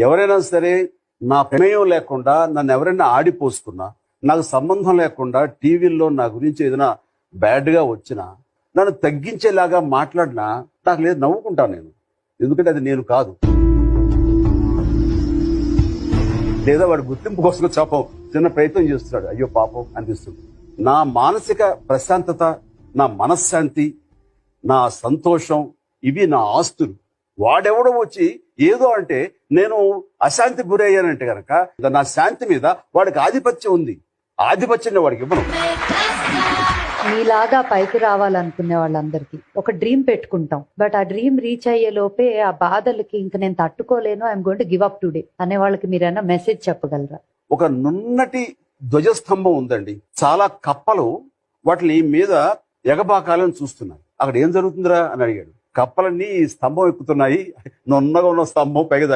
ఎవరైనా సరే నా ప్రమేయం లేకుండా నన్ను ఎవరైనా ఆడిపోసుకున్నా, నాకు సంబంధం లేకుండా టీవీల్లో నా గురించి ఏదైనా బ్యాడ్గా వచ్చినా, నన్ను తగ్గించేలాగా మాట్లాడినా నాకు లేదు, నవ్వుకుంటాను నేను. ఎందుకంటే అది నేను కాదు. లేదా వాడి గుర్తింపు కోసం చాపం చిన్న ప్రయత్నం చేస్తున్నాడు, అయ్యో పాపం అనిపిస్తుంది. నా మానసిక ప్రశాంతత, నా మనశ్శాంతి, నా సంతోషం, ఇవి నా ఆస్తులు. వాడెవడో వచ్చి ఏదో అంటే నేను అశాంతి గురయ్యానంటే గనక నా శాంతి మీద వాడికి ఆధిపత్యం ఉంది. ఆధిపత్యాన్ని వాడికి ఇవ్వను. మీలాగా పైకి రావాలనుకునే వాళ్ళందరికీ ఒక డ్రీమ్ పెట్టుకుంటాం. బట్ ఆ డ్రీమ్ రీచ్ అయ్యే లోపే ఆ బాధలకి ఇంక నేను తట్టుకోలేను, I'm going to give up today అనే వాళ్ళకి మీరైనా మెసేజ్ చెప్పగలరా? ఒక నున్నటి ధ్వజస్తంభం ఉందండి. చాలా కప్పలు వాటిని మీద ఎగబాకాలని చూస్తున్నాయి. అక్కడ ఏం జరుగుతుందిరా అని అడిగాడు. కప్పలన్నీ స్తంభం ఎక్కుతున్నాయి, నున్నగా ఉన్న స్తంభం పైగా